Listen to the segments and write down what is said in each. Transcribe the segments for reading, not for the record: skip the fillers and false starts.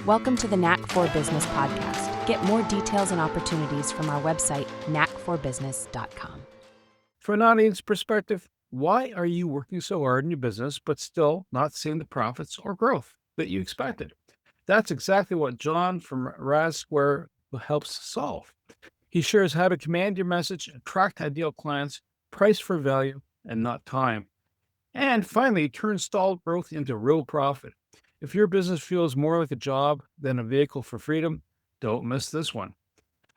Welcome to the Knack for Business podcast. Get more details and opportunities from our website, knackforbusiness.com. From an audience perspective, why are you working so hard in your business but still not seeing the profits or growth that you expected? That's exactly what John from Raz Square helps solve. He shares how to command your message, attract ideal clients, price for value, and not time. And finally, turn stalled growth into real profit. If your business feels more like a job than a vehicle for freedom, don't miss this one.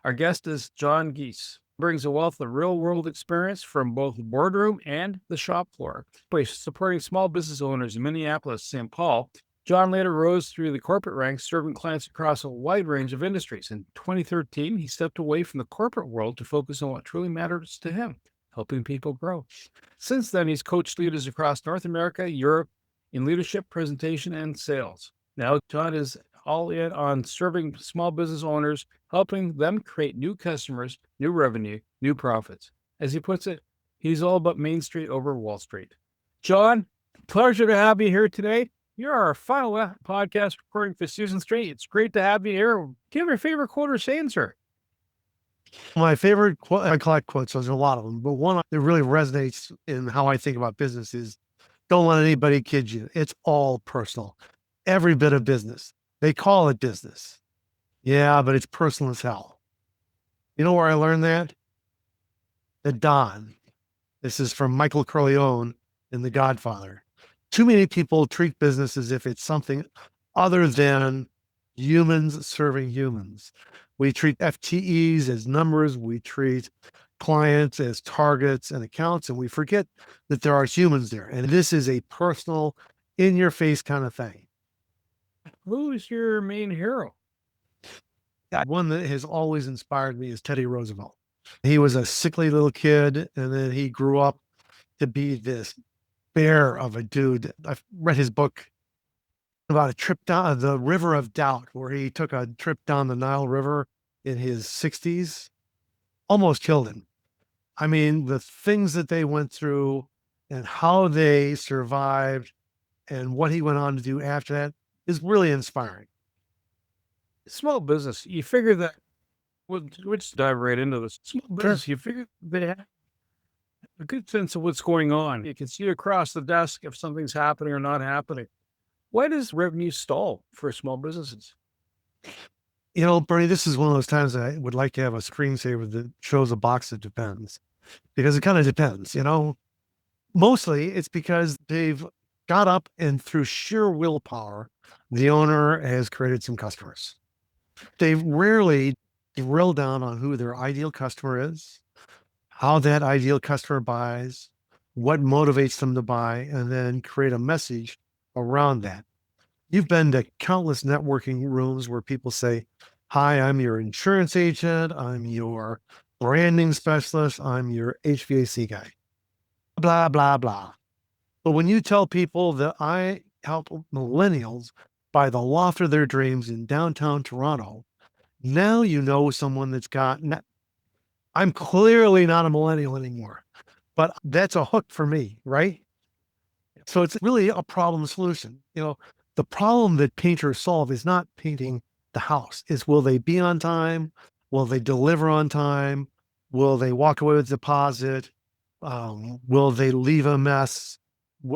Our guest is John Gies. Brings a wealth of real-world experience from both the boardroom and the shop floor. By supporting small business owners in Minneapolis, St. Paul, John later rose through the corporate ranks, serving clients across a wide range of industries. In 2013, he stepped away from the corporate world to focus on what truly matters to him, helping people grow. Since then, he's coached leaders across North America, Europe, in leadership, presentation, and sales. Now, John is all in on serving small business owners, helping them create new customers, new revenue, new profits. As he puts it, he's all about Main Street over Wall Street. John, pleasure to have you here today. You're our final podcast recording for season 3. It's great to have you here. Do you have your favorite quote or saying, sir? My favorite quote, I collect quotes, so there's a lot of them, but one that really resonates in how I think about business is, don't let anybody kid you. It's all personal. Every bit of business. They call it business. Yeah, but it's personal as hell. You know where I learned that? The Don. This is from Michael Corleone in The Godfather. Too many people treat business as if it's something other than humans serving humans. We treat FTEs as numbers. We treat clients as targets and accounts, and we forget that there are humans there. And this is a personal, in-your-face kind of thing. Who's your main hero? One that has always inspired me is Teddy Roosevelt. He was a sickly little kid, and then he grew up to be this bear of a dude. I've read his book about a trip down the River of Doubt, where he took a trip down the Nile River in his 60s, almost killed him. I mean, the things that they went through and how they survived and what he went on to do after that is really inspiring. Small business, you figure that, we'll just dive right into this. Small business, you figure they have a good sense of what's going on. You can see across the desk if something's happening or not happening. Why does revenue stall for small businesses? You know, Bernie, this is one of those times that I would like to have a screensaver that shows a box that depends, because it kind of depends, you know. Mostly it's because they've got up and through sheer willpower, the owner has created some customers. They rarely drill down on who their ideal customer is, how that ideal customer buys, what motivates them to buy, and then create a message around that. You've been to countless networking rooms where people say, hi, I'm your insurance agent, I'm your branding specialist, I'm your HVAC guy, blah, blah, blah. But when you tell people that I help millennials buy the loft of their dreams in downtown Toronto, now you know someone that's got, I'm clearly not a millennial anymore, but that's a hook for me, right? So it's really a problem solution. You know, the problem that painters solve is not painting the house. Is, will they be on time? Will they deliver on time? Will they walk away with deposit? Will they leave a mess?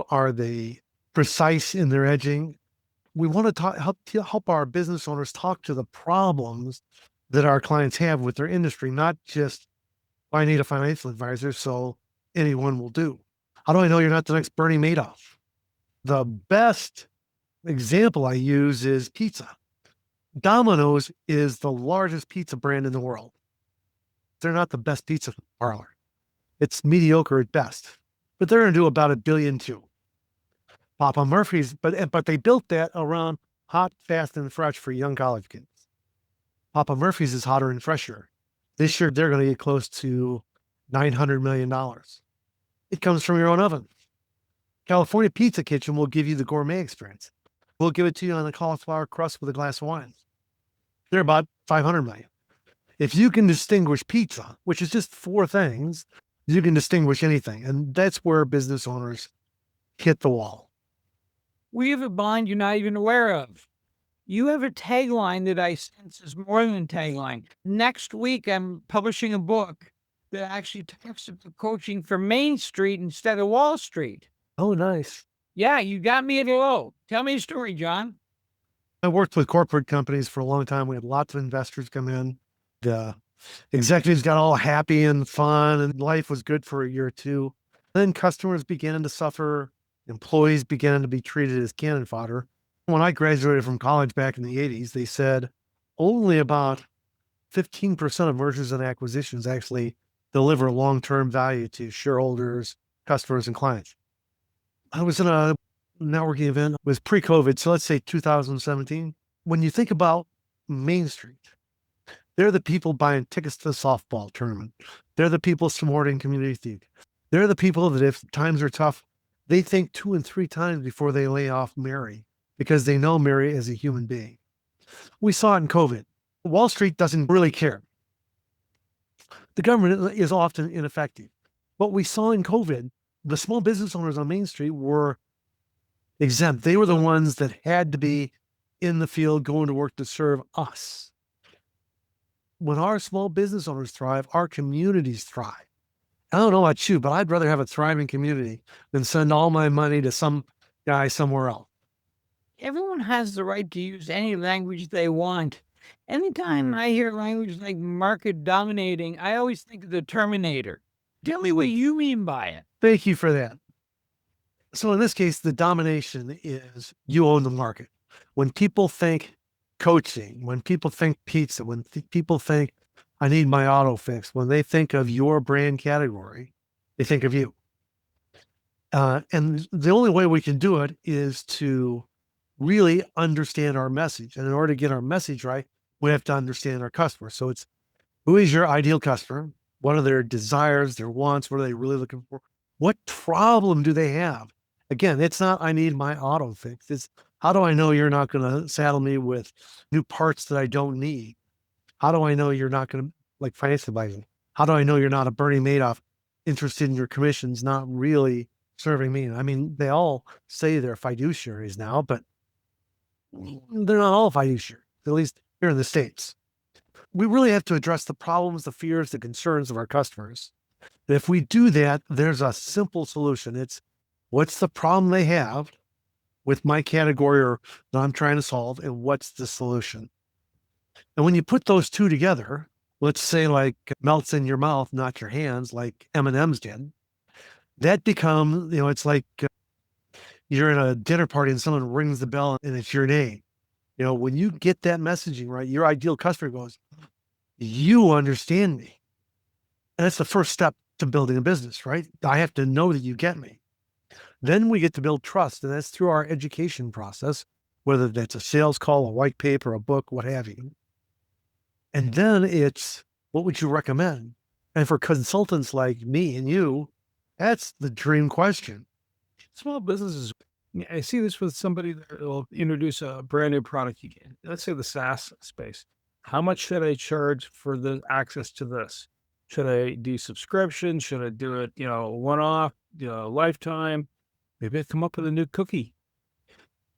Are they precise in their edging? We want to help our business owners talk to the problems that our clients have with their industry, not just, I need a financial advisor, so anyone will do. How do I know you're not the next Bernie Madoff? The best example I use is pizza. Domino's is the largest pizza brand in the world. They're not the best pizza parlor. It's mediocre at best, but they're going to do about $1 billion too. Papa Murphy's, but they built that around hot, fast, and fresh for young college kids. Papa Murphy's is hotter and fresher. This year, they're going to get close to $900 million. It comes from your own oven. California Pizza Kitchen will give you the gourmet experience. We'll give it to you on a cauliflower crust with a glass of wine. They're about $500 million. If you can distinguish pizza, which is just 4 things, you can distinguish anything. And that's where business owners hit the wall. We have a bind you're not even aware of. You have a tagline that I sense is more than a tagline. Next week, I'm publishing a book that actually talks about coaching for Main Street instead of Wall Street. Oh, nice. Yeah, you got me at a low. Tell me a story, John. I worked with corporate companies for a long time. We had lots of investors come in. The executives got all happy and fun, and life was good for a year or two. Then customers began to suffer. Employees began to be treated as cannon fodder. When I graduated from college back in the 80s, they said only about 15% of mergers and acquisitions actually deliver long-term value to shareholders, customers, and clients. I was in a networking event. It was pre-COVID, so let's say 2017. When you think about Main Street, they're the people buying tickets to the softball tournament. They're the people supporting community theater. They're the people that if times are tough, they think 2 and 3 times before they lay off Mary because they know Mary as a human being. We saw it in COVID. Wall Street doesn't really care. The government is often ineffective. What we saw in COVID, the small business owners on Main Street were exempt. They were the ones that had to be in the field going to work to serve us. When our small business owners thrive, our communities thrive. I don't know about you, but I'd rather have a thriving community than send all my money to some guy somewhere else. Everyone has the right to use any language they want. Anytime I hear language like market dominating, I always think of the Terminator. Tell me what you mean by it. Thank you for that. So in this case, the domination is you own the market. When people think coaching, when people think pizza, when people think I need my auto fixed, when they think of your brand category, they think of you. And the only way we can do it is to really understand our message. And in order to get our message right, we have to understand our customer. So it's who is your ideal customer? What are their desires, their wants? What are they really looking for? What problem do they have? Again, it's not, I need my auto fixed. It's how do I know you're not going to saddle me with new parts that I don't need? How do I know you're not going to like financial advising? How do I know you're not a Bernie Madoff interested in your commissions, not really serving me? I mean, they all say they're fiduciaries now, but they're not all fiduciaries, at least here in the States. We really have to address the problems, the fears, the concerns of our customers. And if we do that, there's a simple solution. It's what's the problem they have with my category or that I'm trying to solve, and what's the solution? And when you put those two together, let's say like melts in your mouth, not your hands, like M&M's did, that becomes, it's like you're in a dinner party and someone rings the bell and it's your name. When you get that messaging right, your ideal customer goes, you understand me. And that's the first step to building a business, right? I have to know that you get me. Then we get to build trust, and that's through our education process, whether that's a sales call, a white paper, a book, what have you. And then it's, what would you recommend? And for consultants like me and you, that's the dream question. Small businesses, I see this with somebody that will introduce a brand new product. Let's say the SaaS space. How much should I charge for the access to this? Should I do subscription? Should I do it, one-off, lifetime? Maybe I come up with a new cookie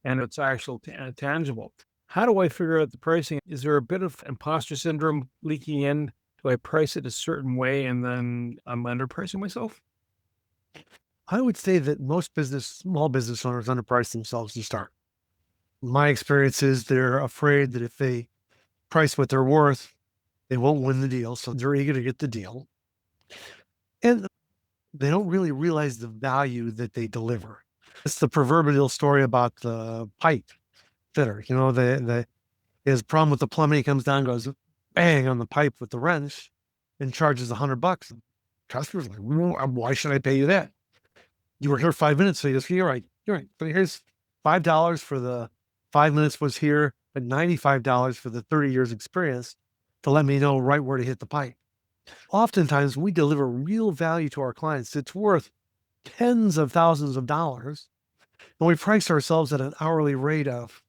and it's actual tangible. How do I figure out the pricing? Is there a bit of imposter syndrome leaking in? Do I price it a certain way and then I'm underpricing myself? I would say that most small business owners underprice themselves to start. My experience is they're afraid that if they price what they're worth, they won't win the deal. So they're eager to get the deal. And they don't really realize the value that they deliver. It's the proverbial story about the pipe fitter. His problem with the plumbing, he comes down, goes bang on the pipe with the wrench and charges $100. Customer's like, why should I pay you that? You were here 5 minutes. So he goes, you're right. But here's $5 for the 5 minutes was here, but $95 for the 30 years experience to let me know right where to hit the pipe. Oftentimes we deliver real value to our clients. It's worth tens of thousands of dollars. And we price ourselves at an hourly rate of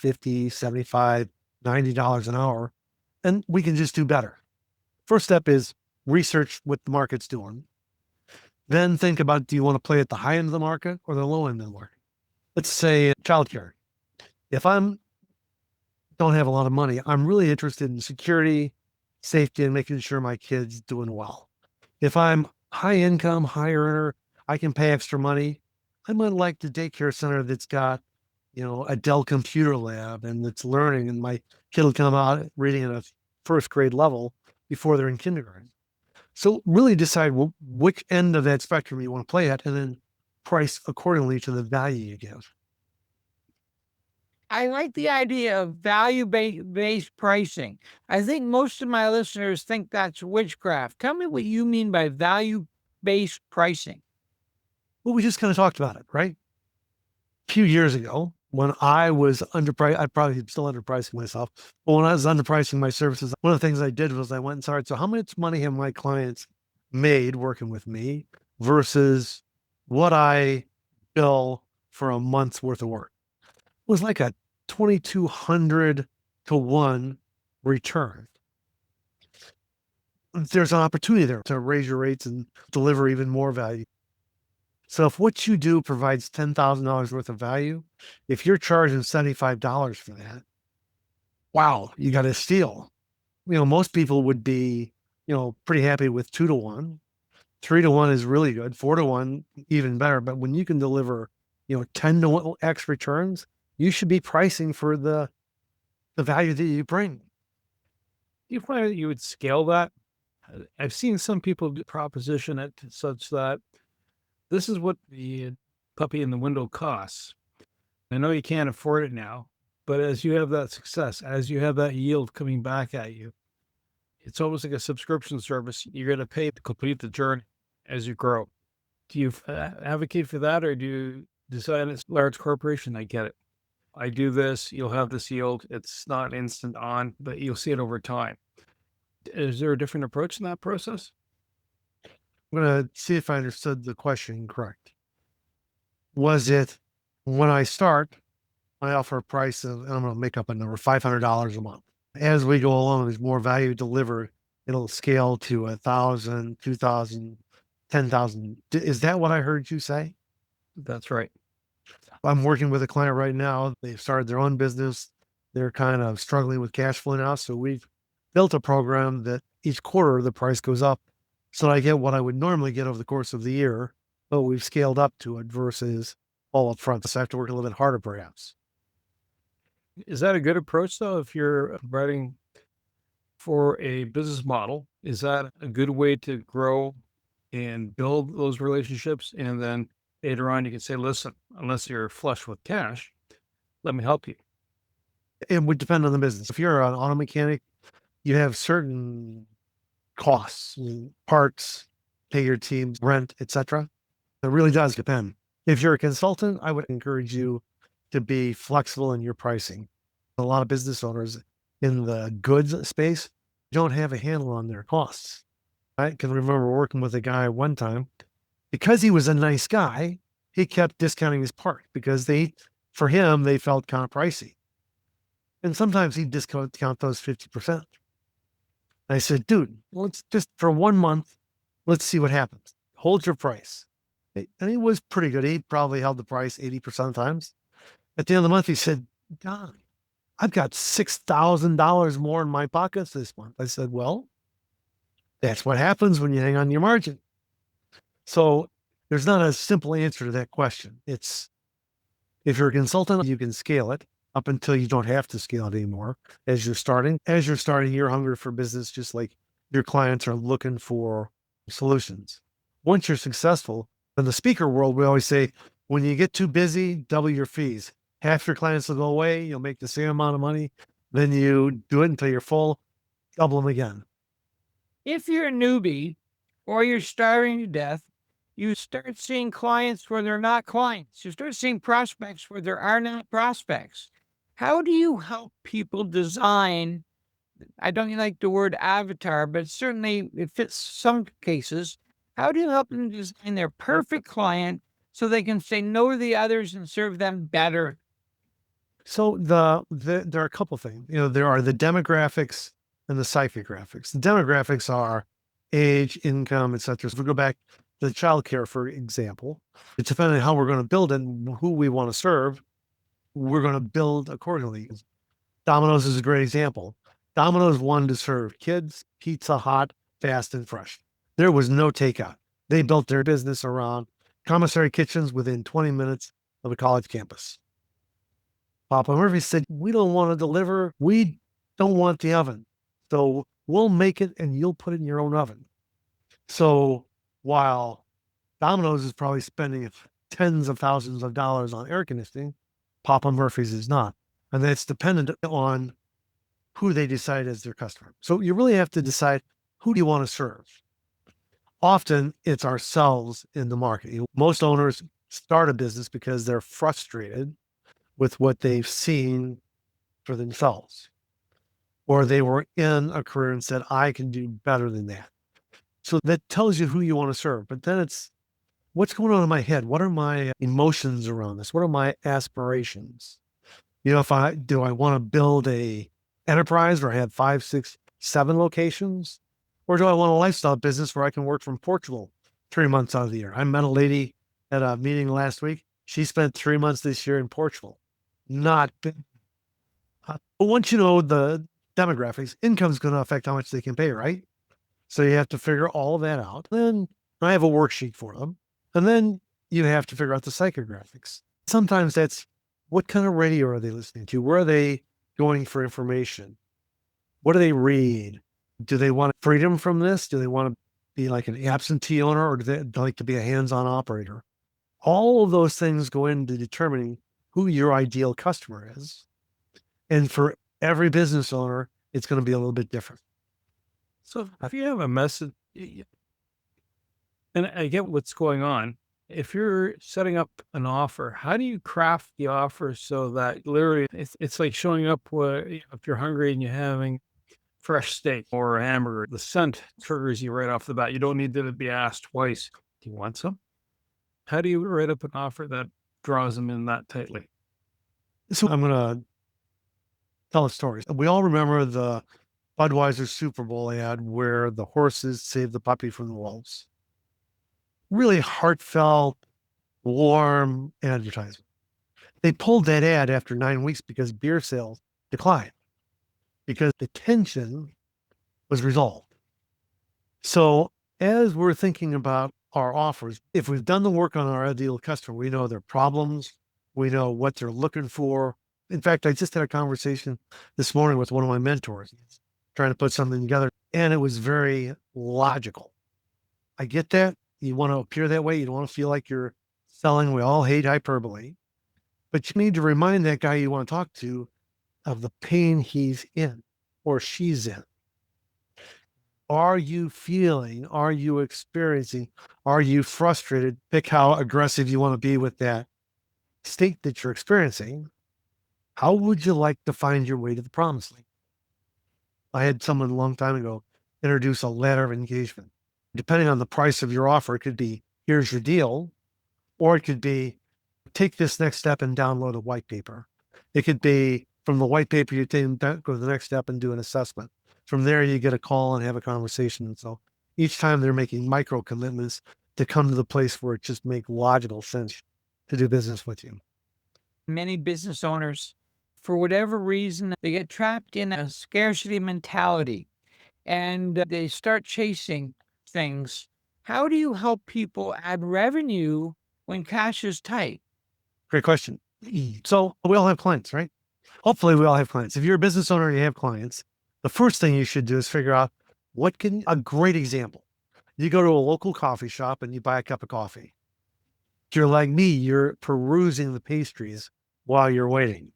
$50, $75, $90 an hour. And we can just do better. First step is research what the market's doing. Then think about, do you want to play at the high end of the market or the low end of the market? Let's say childcare. If I'm don't have a lot of money. I'm really interested in security, safety, and making sure my kid's doing well. If I'm high income, high earner, I can pay extra money. I might like the daycare center that's got, a Dell computer lab and that's learning, and my kid will come out reading at a first grade level before they're in kindergarten. So really decide which end of that spectrum you want to play at, and then price accordingly to the value you give. I like the idea of value-based pricing. I think most of my listeners think that's witchcraft. Tell me what you mean by value-based pricing. Well, we just kind of talked about it, right? A few years ago, when I was underpriced, I probably still underpricing myself, but when I was underpricing my services, one of the things I did was I went and started, so how much money have my clients made working with me versus what I bill for a month's worth of work? It was like a 2,200 to 1 return. There's an opportunity there to raise your rates and deliver even more value. So if what you do provides $10,000 worth of value, if you're charging $75 for that, wow, you got a steal. Most people would be, pretty happy with 2 to 1. 3 to 1 is really good. 4 to 1, even better. But when you can deliver, 10 to 1 X returns, you should be pricing for the value that you bring. Do you find that you would scale that? I've seen some people proposition it such that this is what the puppy in the window costs. I know you can't afford it now, but as you have that success, as you have that yield coming back at you, it's almost like a subscription service. You're going to pay to complete the journey as you grow. Do you advocate for that, or do you decide it's a large corporation? I get it. I do this, you'll have this yield. It's not instant on, but you'll see it over time. Is there a different approach in that process? I'm going to see if I understood the question correct. Was it when I start, I offer a price of, I'm going to make up a number, $500 a month. As we go along, there's more value delivered. It'll scale to 1,000, 2,000, 10,000. Is that what I heard you say? That's right. I'm working with a client right now. They've started their own business. They're kind of struggling with cash flow now. So we've built a program that each quarter the price goes up. So I get what I would normally get over the course of the year, but we've scaled up to it versus all up front. So I have to work a little bit harder, perhaps. Is that a good approach, though, if you're writing for a business model? Is that a good way to grow and build those relationships? And then later on, you can say, listen, unless you're flush with cash, let me help you. It would depend on the business. If you're an auto mechanic, you have certain costs, parts, pay your team, rent, etc. It really does depend. If you're a consultant, I would encourage you to be flexible in your pricing. A lot of business owners in the goods space don't have a handle on their costs. I can remember working with a guy one time, because he was a nice guy, he kept discounting his part because for him, they felt kind of pricey. And sometimes he'd discount those 50%. I said, dude, let's just for 1 month, let's see what happens. Hold your price. And he was pretty good. He probably held the price 80% of the times. At the end of the month, he said, Don, I've got $6,000 more in my pockets this month. I said, well, that's what happens when you hang on your margin. So there's not a simple answer to that question. It's, if you're a consultant, you can scale it up until you don't have to scale it anymore as you're starting. As you're starting, you're hungry for business, just like your clients are looking for solutions. Once you're successful, in the speaker world, we always say, when you get too busy, double your fees. Half your clients will go away. You'll make the same amount of money. Then you do it until you're full, double them again. If you're a newbie or you're starving to death, you start seeing clients where they're not clients. You start seeing prospects where there are not prospects. How do you help people design? I don't like the word avatar, but certainly it fits some cases. How do you help them design their perfect client so they can say no to the others and serve them better? So there are a couple things. There are the demographics and the psychographics. The demographics are age, income, etc. So if we go back to the childcare, for example, it's depending on how we're going to build it and who we want to serve, we're going to build accordingly. Domino's is a great example. Domino's wanted to serve kids pizza hot, fast, and fresh. There was no takeout. They built their business around commissary kitchens within 20 minutes of a college campus. Papa Murphy said, we don't want to deliver. We don't want the oven. So we'll make it and you'll put it in your own oven. So while Domino's is probably spending tens of thousands of dollars on air conditioning, Papa Murphy's is not. And that's dependent on who they decide as their customer. So you really have to decide, who do you want to serve? Often it's ourselves in the market. Most owners start a business because they're frustrated with what they've seen for themselves, or they were in a career and said, I can do better than that. So that tells you who you want to serve. But then it's, what's going on in my head? What are my emotions around this? What are my aspirations? If I want to build a enterprise where I have 5, 6, 7 locations, or do I want a lifestyle business where I can work from Portugal 3 months out of the year? I met a lady at a meeting last week. She spent 3 months this year in Portugal. Not bad. But once you know the demographics, income is going to affect how much they can pay, right? So you have to figure all of that out. Then I have a worksheet for them. And then you have to figure out the psychographics. Sometimes that's, what kind of radio are they listening to? Where are they going for information? What do they read? Do they want freedom from this? Do they want to be like an absentee owner, or do they like to be a hands-on operator? All of those things go into determining who your ideal customer is. And for every business owner, it's going to be a little bit different. So if you have a message, and I get what's going on, if you're setting up an offer, how do you craft the offer so that literally it's like showing up if you're hungry and you're having fresh steak or a hamburger, the scent triggers you right off the bat. You don't need to be asked twice. Do you want some? How do you write up an offer that draws them in that tightly? So I'm going to tell a story. We all remember the Budweiser Super Bowl ad where the horses saved the puppy from the wolves. Really heartfelt, warm advertisement. They pulled that ad after 9 weeks because beer sales declined, because the tension was resolved. So as we're thinking about our offers, if we've done the work on our ideal customer, we know their problems, we know what they're looking for. In fact, I just had a conversation this morning with one of my mentors, trying to put something together, and it was very logical. I get that. You want to appear that way. You don't want to feel like you're selling. We all hate hyperbole, but you need to remind that guy you want to talk to of the pain he's in or she's in. Are you feeling? Are you experiencing? Are you frustrated? Pick how aggressive you want to be with that state that you're experiencing. How would you like to find your way to the promised land? I had someone a long time ago introduce a letter of engagement. Depending on the price of your offer, it could be, here's your deal, or it could be, take this next step and download a white paper. It could be, from the white paper, you go to the next step and do an assessment. From there, you get a call and have a conversation. And so each time they're making micro commitments to come to the place where it just makes logical sense to do business with you. Many business owners, for whatever reason, they get trapped in a scarcity mentality and they start chasing things. How do you help people add revenue when cash is tight? Great question. So we all have clients, right? Hopefully we all have clients. If you're a business owner and you have clients, the first thing you should do is figure out a great example. You go to a local coffee shop and you buy a cup of coffee. If you're like me, you're perusing the pastries while you're waiting.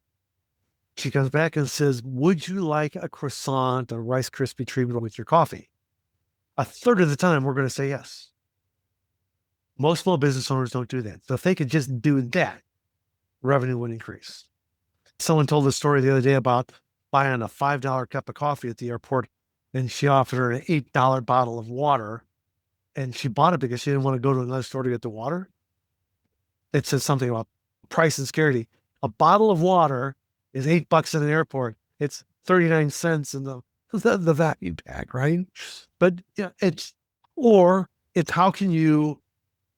She comes back and says, would you like a croissant, a Rice Krispie treat with your coffee? A third of the time, we're going to say yes. Most small business owners don't do that. So if they could just do that, revenue would increase. Someone told a story the other day about buying a $5 cup of coffee at the airport, and she offered her an $8 bottle of water, and she bought it because she didn't want to go to another store to get the water. It says something about price and scarcity. A bottle of water is $8 in an airport. It's 39 cents in the value pack, right? But yeah, it's how can you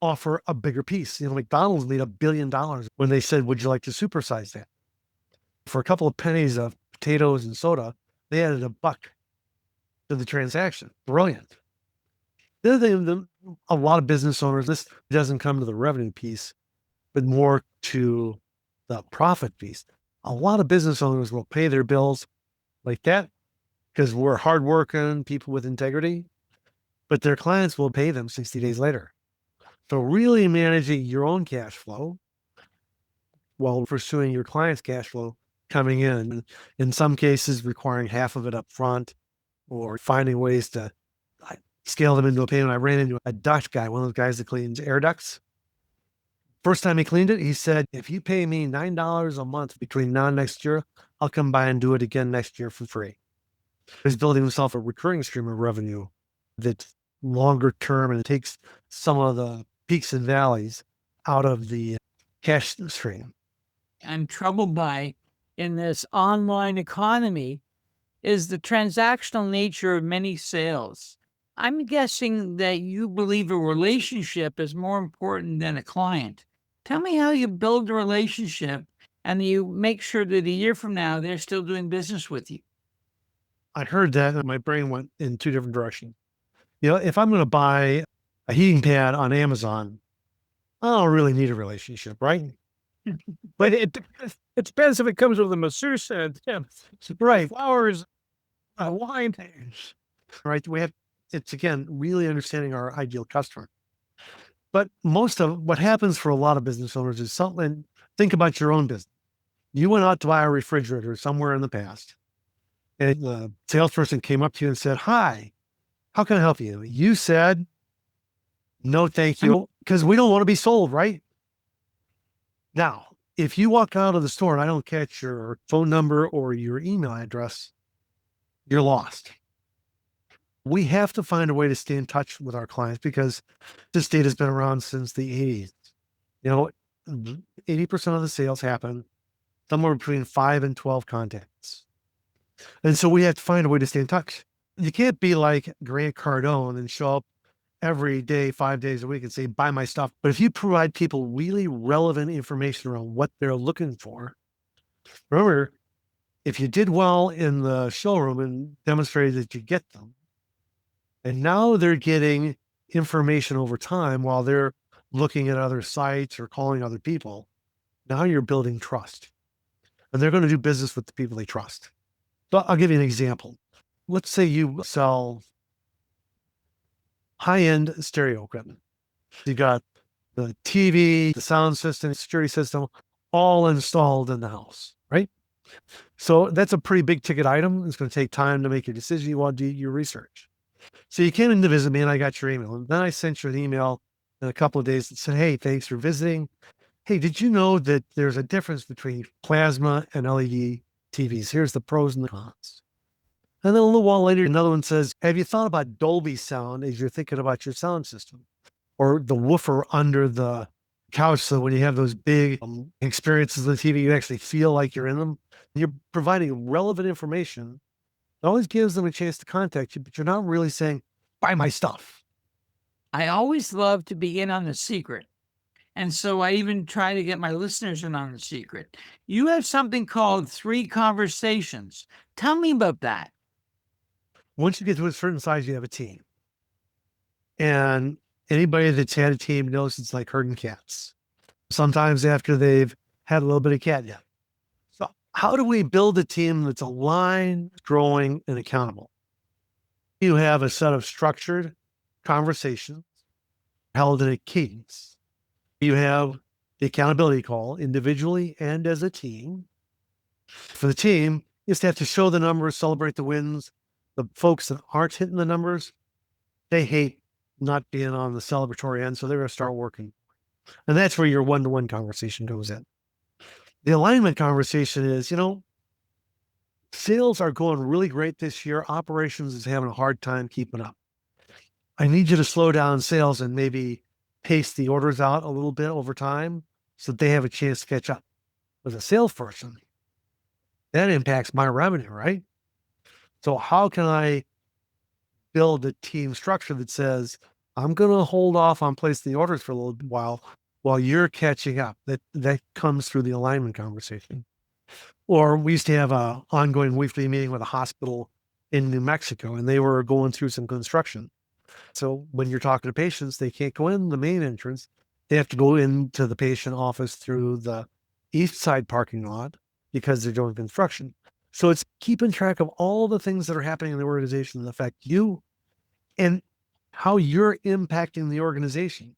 offer a bigger piece? McDonald's made $1 billion when they said, would you like to supersize that? For a couple of pennies of potatoes and soda, they added $1 to the transaction. Brilliant. The other thing, a lot of business owners, this doesn't come to the revenue piece, but more to the profit piece. A lot of business owners will pay their bills like that because we're hardworking people with integrity, but their clients will pay them 60 days later. So really managing your own cash flow while pursuing your client's cash flow coming in some cases requiring half of it up front or finding ways to scale them into a payment. I ran into a Dutch guy, one of those guys that cleans air ducts. First time he cleaned it, he said, if you pay me $9 a month between now and next year, I'll come by and do it again next year for free. He's building himself a recurring stream of revenue that's longer term and it takes some of the peaks and valleys out of the cash stream. I'm troubled by in this online economy is the transactional nature of many sales. I'm guessing that you believe a relationship is more important than a client. Tell me how you build a relationship and you make sure that a year from now, they're still doing business with you. I heard that and my brain went in two different directions. If I'm going to buy a heating pad on Amazon, I don't really need a relationship, right? But it depends if it comes with a masseuse and Right. flowers, wine. Right. It's again, really understanding our ideal customer. But most of what happens for a lot of business owners is something, think about your own business. You went out to buy a refrigerator somewhere in the past and the salesperson came up to you and said, hi, how can I help you? You said, no, thank you, because we don't want to be sold, right? Now, if you walk out of the store and I don't catch your phone number or your email address, you're lost. We have to find a way to stay in touch with our clients because this data has been around since the 80s. 80% of the sales happen somewhere between 5 and 12 contacts. And so we have to find a way to stay in touch. You can't be like Grant Cardone and show up every day, 5 days a week and say, buy my stuff. But if you provide people really relevant information around what they're looking for, remember, if you did well in the showroom and demonstrated that you get them, and now they're getting information over time while they're looking at other sites or calling other people, now you're building trust. And they're going to do business with the people they trust. So I'll give you an example. Let's say you sell high-end stereo equipment. You got the TV, the sound system, security system, all installed in the house, right? So that's a pretty big ticket item. It's going to take time to make your decision. You want to do your research. So you came in to visit me and I got your email. And then I sent you an email in a couple of days that said, hey, thanks for visiting. Hey, did you know that there's a difference between plasma and LED TVs? Here's the pros and the cons. And then a little while later, another one says, have you thought about Dolby sound as you're thinking about your sound system? Or the woofer under the couch, so when you have those big experiences on the TV, you actually feel like you're in them. You're providing relevant information. It always gives them a chance to contact you, but you're not really saying, buy my stuff. I always love to be in on the secret. And so I even try to get my listeners in on the secret. You have something called 3 conversations. Tell me about that. Once you get to a certain size, you have a team. And anybody that's had a team knows it's like herding cats. Sometimes after they've had a little bit of catnip. So how do we build a team that's aligned, growing, and accountable? You have a set of structured conversations held in a cadence. You have the accountability call individually and as a team. For the team, you just have to show the numbers, celebrate the wins. The folks that aren't hitting the numbers, they hate not being on the celebratory end, so they're going to start working. And that's where your one-to-one conversation goes in. The alignment conversation is, sales are going really great this year. Operations is having a hard time keeping up. I need you to slow down sales and maybe pace the orders out a little bit over time so that they have a chance to catch up. As a salesperson, that impacts my revenue, right? So how can I build a team structure that says, I'm going to hold off on placing the orders for a little while you're catching up? That comes through the alignment conversation. Or we used to have a ongoing weekly meeting with a hospital in New Mexico, and they were going through some construction. So when you're talking to patients, they can't go in the main entrance. They have to go into the patient office through the east side parking lot because they're doing construction. So it's keeping track of all the things that are happening in the organization that affect you and how you're impacting the organization.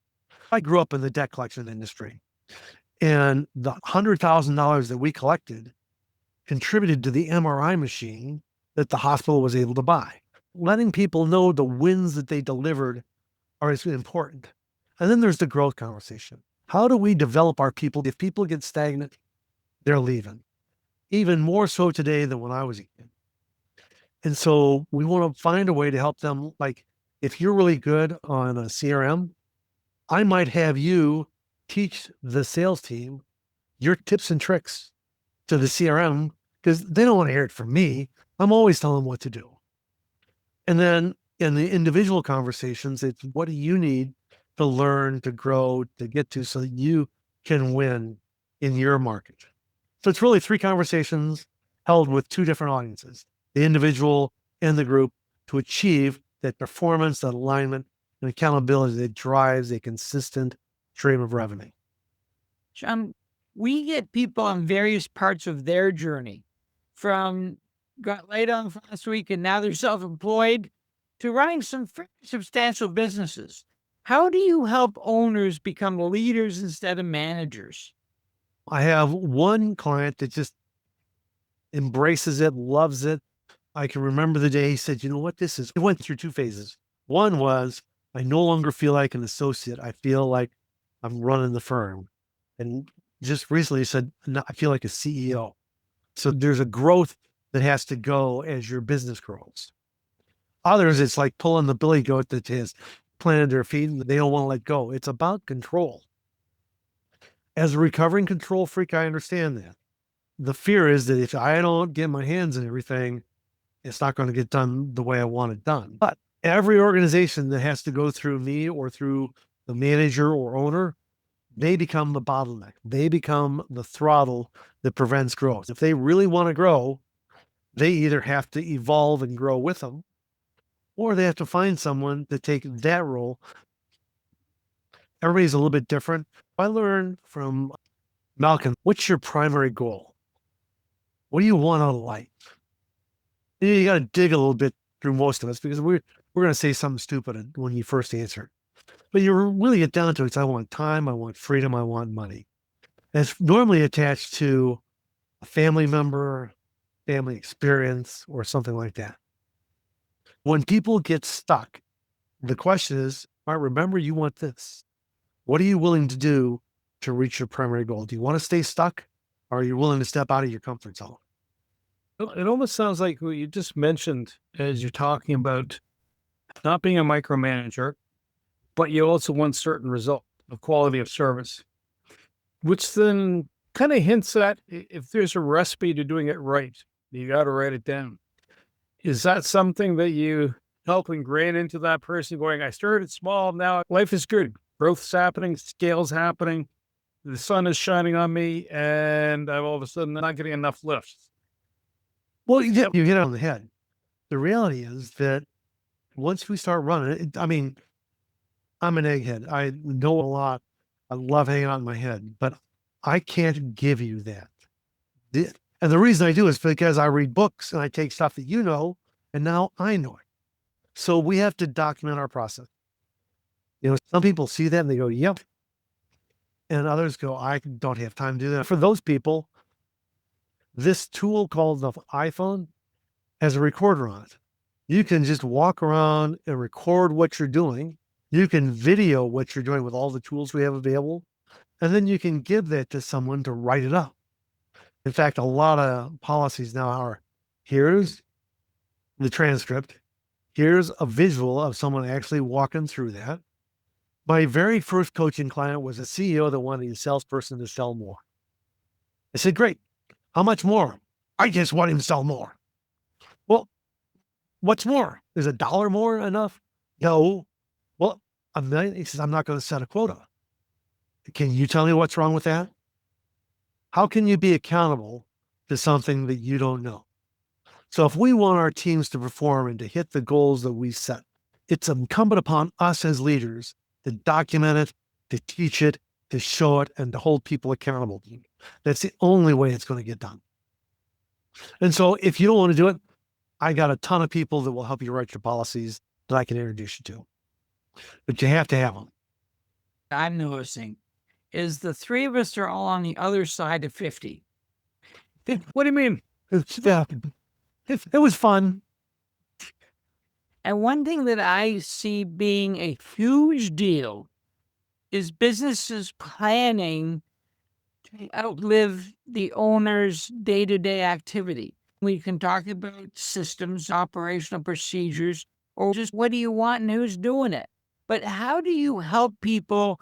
I grew up in the debt collection industry, and the $100,000 that we collected contributed to the MRI machine that the hospital was able to buy. Letting people know the wins that they delivered are as important. And then there's the growth conversation. How do we develop our people? If people get stagnant, they're leaving. Even more so today than when I was a kid. And so we want to find a way to help them. Like, if you're really good on a CRM, I might have you teach the sales team your tips and tricks to the CRM, because they don't want to hear it from me. I'm always telling them what to do. And then in the individual conversations, it's what do you need to learn, to grow, to get to, so that you can win in your market. So it's really 3 conversations held with 2 different audiences, the individual and the group, to achieve that performance, that alignment, and accountability that drives a consistent stream of revenue. John, we get people on various parts of their journey, from got laid off last week and now they're self-employed to running some fairly substantial businesses. How do you help owners become leaders instead of managers? I have one client that just embraces it, loves it. I can remember the day he said, you know what this is? It went through 2 phases. One was, I no longer feel like an associate. I feel like I'm running the firm. And just recently he said, no, I feel like a CEO. So there's a growth that has to go as your business grows. Others, it's like pulling the billy goat that has planted their feet and they don't want to let go. It's about control. As a recovering control freak, I understand that. The fear is that if I don't get my hands in everything, it's not going to get done the way I want it done. But every organization that has to go through me or through the manager or owner, they become the bottleneck. They become the throttle that prevents growth. If they really want to grow, they either have to evolve and grow with them, or they have to find someone to take that role. Everybody's a little bit different. I learned from Malcolm, what's your primary goal? What do you want out of life? You got to dig a little bit through most of us, because we're going to say something stupid when you first answer. But you really get down to it. I want time, I want freedom, I want money. And it's normally attached to a family member, family experience, or something like that. When people get stuck, the question is, all right, remember you want this. What are you willing to do to reach your primary goal? Do you want to stay stuck, or are you willing to step out of your comfort zone? It almost sounds like what you just mentioned as you're talking about not being a micromanager, but you also want certain result of quality of service, which then kind of hints at if there's a recipe to doing it right, you got to write it down. Is that something that you help ingrain into that person going, I started small, now life is good. Growth's happening, scale's happening, the sun is shining on me, and I'm all of a sudden not getting enough lifts. Well, you hit it on the head. The reality is that once we start running, I mean, I'm an egghead. I know a lot. I love hanging out in my head, but I can't give you that. And the reason I do is because I read books and I take stuff that you know, and now I know it. So we have to document our process. Some people see that and they go, yep. And others go, I don't have time to do that. For those people, this tool called the iPhone has a recorder on it. You can just walk around and record what you're doing. You can video what you're doing with all the tools we have available. And then you can give that to someone to write it up. In fact, a lot of policies now are, here's the transcript. Here's a visual of someone actually walking through that. My very first coaching client was a CEO that wanted a salesperson to sell more. I said, great. How much more? I just want him to sell more. Well, what's more? Is $1 more enough? No. Well, $1 million. He says, I'm not going to set a quota. Can you tell me what's wrong with that? How can you be accountable to something that you don't know. So if we want our teams to perform and to hit the goals that we set, it's incumbent upon us as leaders to document it, to teach it, to show it, and to hold people accountable. That's the only way it's going to get done. And so if you don't want to do it, I got a ton of people that will help you write your policies that I can introduce you to. But you have to have them. I'm noticing is the three of us are all on the other side of 50. What do you mean? Yeah, it was fun. And one thing that I see being a huge deal is businesses planning to outlive the owner's day-to-day activity. We can talk about systems, operational procedures, or just what do you want and who's doing it. But how do you help people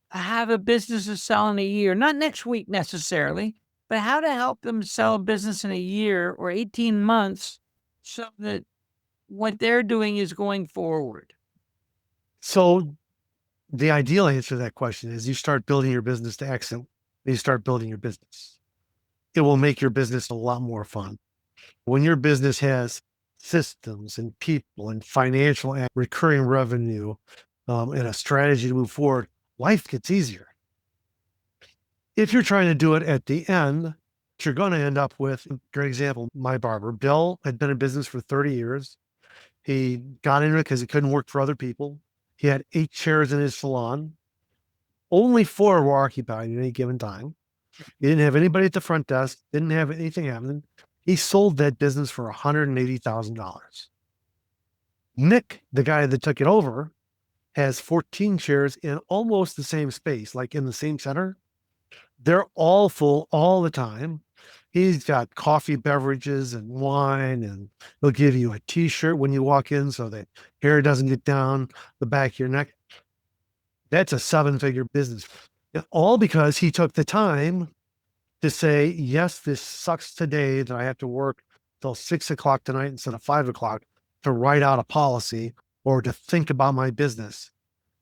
have a business to sell in a year? Not next week necessarily, but how to help them sell a business in a year or 18 months so that what they're doing is going forward. So the ideal answer to that question is you start building your business to exit. You start building your business. It will make your business a lot more fun. When your business has systems and people and financial and recurring revenue and a strategy to move forward, life gets easier. If you're trying to do it at the end, you're going to end up with, great example, my barber, Bill, had been in business for 30 years. He got into it because he couldn't work for other people. He had 8 chairs in his salon. Only 4 were occupied at any given time. He didn't have anybody at the front desk, didn't have anything happening. He sold that business for $180,000. Nick, the guy that took it over, has 14 chairs in almost the same space, like in the same center. They're all full all the time. He's got coffee, beverages, and wine, and he'll give you a t-shirt when you walk in so that hair doesn't get down the back of your neck. That's a 7-figure business. All because he took the time to say, yes, this sucks today that I have to work till 6 o'clock tonight instead of 5 o'clock to write out a policy or to think about my business.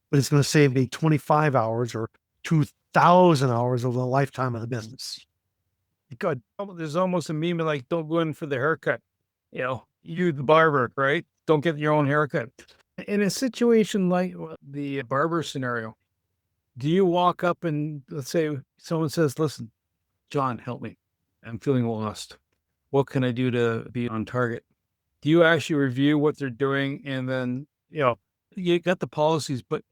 But it's going to save me 25 hours or 2,000 hours over the lifetime of the business. Good. There's almost a meme like, don't go in for the haircut. You, the barber, right? Don't get your own haircut. In a situation like the barber scenario, do you walk up and let's say someone says, listen, John, help me. I'm feeling lost. What can I do to be on target? Do you actually review what they're doing? And then, you got the policies, but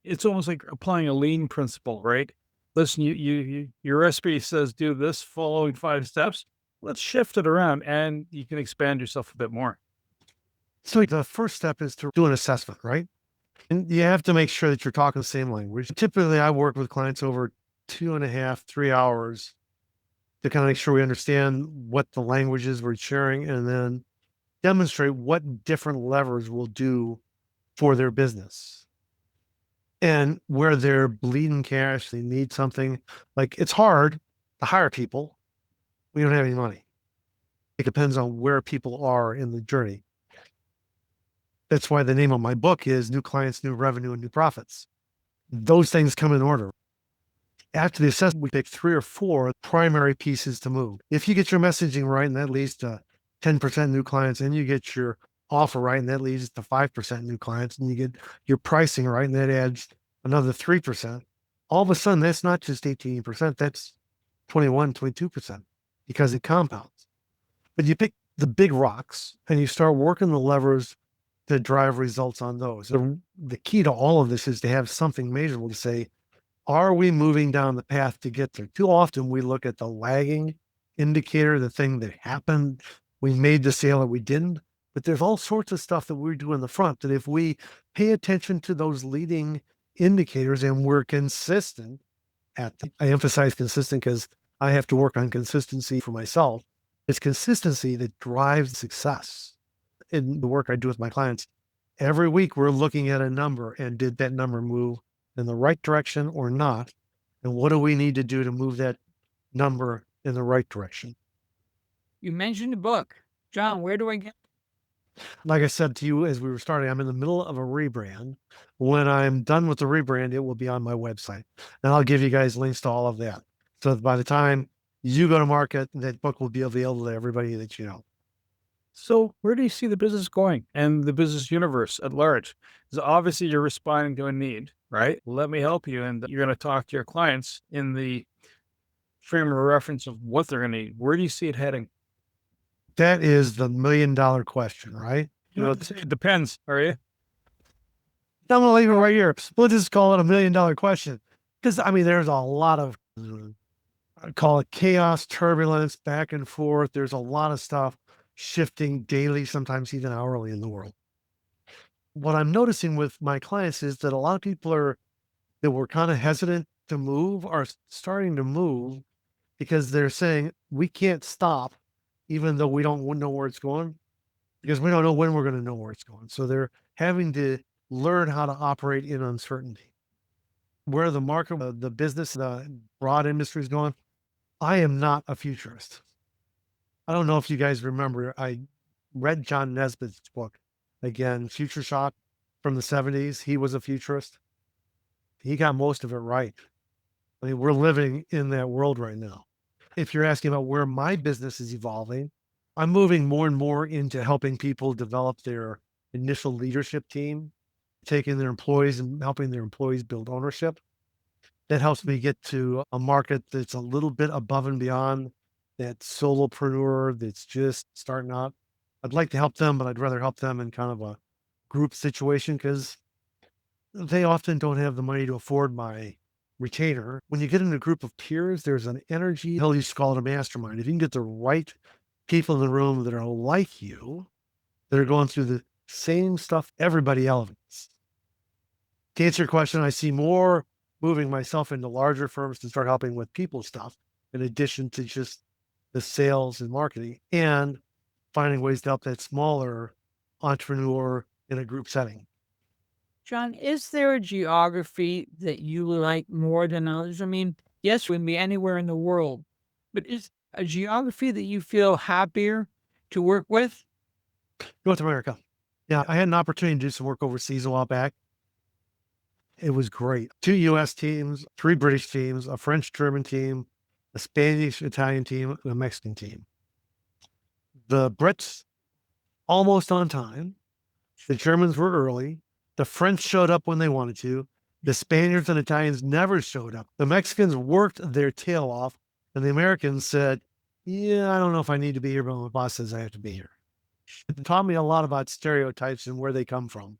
it's almost like applying a lean principle, right? Listen, your recipe says do this following 5 steps. Let's shift it around and you can expand yourself a bit more. So the first step is to do an assessment, right? And you have to make sure that you're talking the same language. Typically, I work with clients over 2.5, 3 hours to kind of make sure we understand what the languages we're sharing and then demonstrate what different levers will do for their business. And where they're bleeding cash, they need something. Like, it's hard to hire people. We don't have any money. It depends on where people are in the journey. That's why the name of my book is New Clients, New Revenue, and New Profits. Those things come in order. After the assessment, we pick 3 or 4 primary pieces to move. If you get your messaging right, and that leads to 10% new clients, and you get your offer right, and that leads to 5% new clients, and you get your pricing right, and that adds another 3%. All of a sudden, that's not just 18%, that's 21, 22%, because it compounds. But you pick the big rocks, and you start working the levers to drive results on those. The key to all of this is to have something measurable to say, are we moving down the path to get there? Too often we look at the lagging indicator, the thing that happened. We made the sale or we didn't, but there's all sorts of stuff that we're doing in the front that if we pay attention to those leading indicators and we're consistent I emphasize consistent because I have to work on consistency for myself. It's consistency that drives success in the work I do with my clients. Every week we're looking at a number and did that number move in the right direction or not? And what do we need to do to move that number in the right direction? You mentioned a book. John, where do I get? Like I said to you as we were starting, I'm in the middle of a rebrand. When I'm done with the rebrand, it will be on my website. And I'll give you guys links to all of that. So by the time you go to market, and that book will be available to everybody that you know. So where do you see the business going and the business universe at large? Because obviously you're responding to a need, right? Let me help you. And you're going to talk to your clients in the frame of reference of what they're going to need. Where do you see it heading? That is the $1,000,000 question, right? It depends. Are you? I'm going to leave it right here. We'll just call it $1,000,000 question. Because, I mean, there's a lot of, I call it chaos, turbulence, back and forth. There's a lot of stuff shifting daily, sometimes even hourly in the world. What I'm noticing with my clients is that a lot of people that were kind of hesitant to move are starting to move because they're saying, we can't stop, even though we don't know where it's going, because we don't know when we're going to know where it's going. So they're having to learn how to operate in uncertainty. Where the market, the business, the broad industry is going, I am not a futurist. I don't know if you guys remember, I read John Nesbitt's book, again, Future Shock from the 70s. He was a futurist. He got most of it right. I mean, we're living in that world right now. If you're asking about where my business is evolving, I'm moving more and more into helping people develop their initial leadership team, taking their employees and helping their employees build ownership. That helps me get to a market that's a little bit above and beyond that solopreneur that's just starting out. I'd like to help them, but I'd rather help them in kind of a group situation because they often don't have the money to afford my retainer. When you get in a group of peers, there's an energy. He'll used to call it a mastermind. If you can get the right people in the room that are like you, that are going through the same stuff everybody elevates. To answer your question, I see more moving myself into larger firms to start helping with people stuff, in addition to just the sales and marketing, and finding ways to help that smaller entrepreneur in a group setting. John, is there a geography that you like more than others? I mean, yes, we can be anywhere in the world, but is a geography that you feel happier to work with? North America. Yeah, I had an opportunity to do some work overseas a while back. It was great. 2 US teams, 3 British teams, a French-German team, a Spanish-Italian team, and a Mexican team. The Brits almost on time. The Germans were early. The French showed up when they wanted to. The Spaniards and Italians never showed up. The Mexicans worked their tail off, and the Americans said, yeah, I don't know if I need to be here, but my boss says I have to be here. It taught me a lot about stereotypes and where they come from.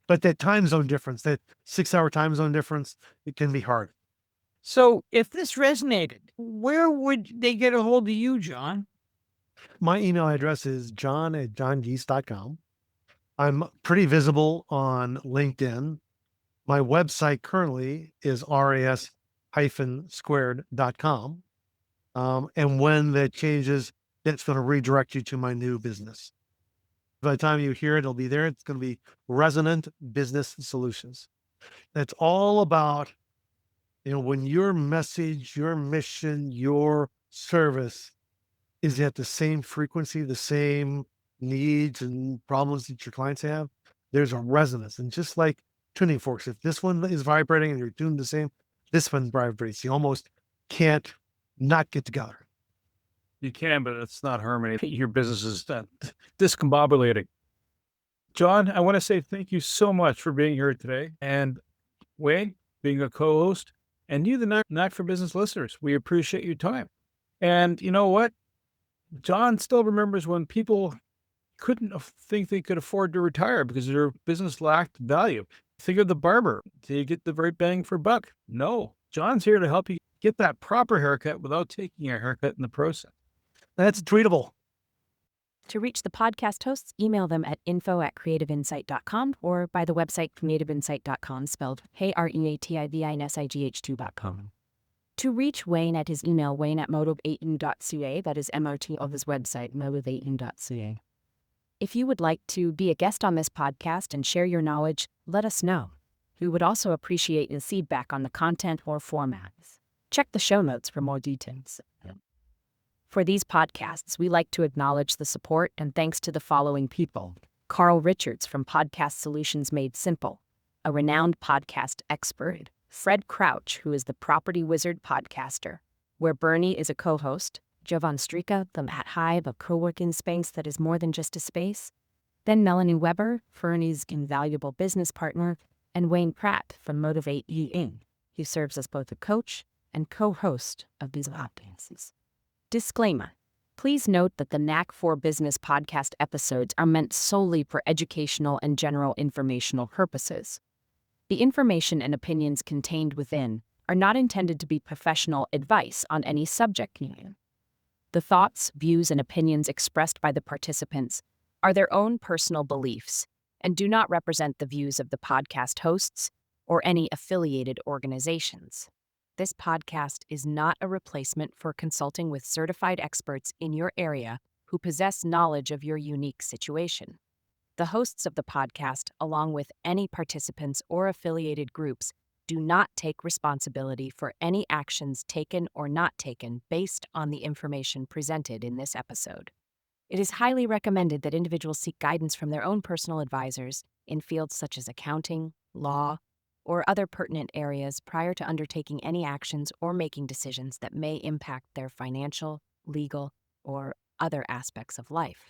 But that time zone difference, that 6-hour time zone difference, it can be hard. So if this resonated, where would they get a hold of you, John? My email address is john@johngies.com. I'm pretty visible on LinkedIn. My website currently is ras-squared.com. And when that changes, it's going to redirect you to my new business. By the time you hear it, it'll be there. It's going to be Resonant Business Solutions. That's all about, when your message, your mission, your service is at the same frequency, the same needs and problems that your clients have, there's a resonance. And just like tuning forks, if this one is vibrating and you're tuned the same, this one vibrates. You almost can't not get together. You can, but it's not harmony. Your business is discombobulating. John, I want to say thank you so much for being here today. And Wayne, being a co-host, and you, the Knack for Business listeners, we appreciate your time. And you know what? John still remembers when people couldn't think they could afford to retire because their business lacked value. Think of the barber. Do you get the right bang for buck? No. John's here to help you get that proper haircut without taking a haircut in the process. That's tweetable. To reach the podcast hosts, email them at info@creativeinsight.com or by the website creativeinsight.com, spelled KREATIVINSIGH2.com. To reach Wayne at his email, wayne@motive8u.ca, that is MOT of his website, motive8u.ca. If you would like to be a guest on this podcast and share your knowledge, let us know. We would also appreciate your feedback on the content or formats. Check the show notes for more details. For these podcasts, we like to acknowledge the support and thanks to the following people: Carl Richards from Podcast Solutions Made Simple, a renowned podcast expert; Fred Crouch, who is the Property Wizard podcaster; where Bernie is a co-host, Jovan Strika, the Matt Hive, a co-working space that is more than just a space, then Melanie Weber, Fernie's invaluable business partner, and Wayne Pratt from Motivate You Inc., who serves as both a coach and co-host of these podcasts. Disclaimer. Please note that the Knack for Business podcast episodes are meant solely for educational and general informational purposes. The information and opinions contained within are not intended to be professional advice on any subject matter. The thoughts, views, and opinions expressed by the participants are their own personal beliefs and do not represent the views of the podcast hosts or any affiliated organizations. This podcast is not a replacement for consulting with certified experts in your area who possess knowledge of your unique situation. The hosts of the podcast, along with any participants or affiliated groups, do not take responsibility for any actions taken or not taken based on the information presented in this episode. It is highly recommended that individuals seek guidance from their own personal advisors in fields such as accounting, law, or other pertinent areas prior to undertaking any actions or making decisions that may impact their financial, legal, or other aspects of life.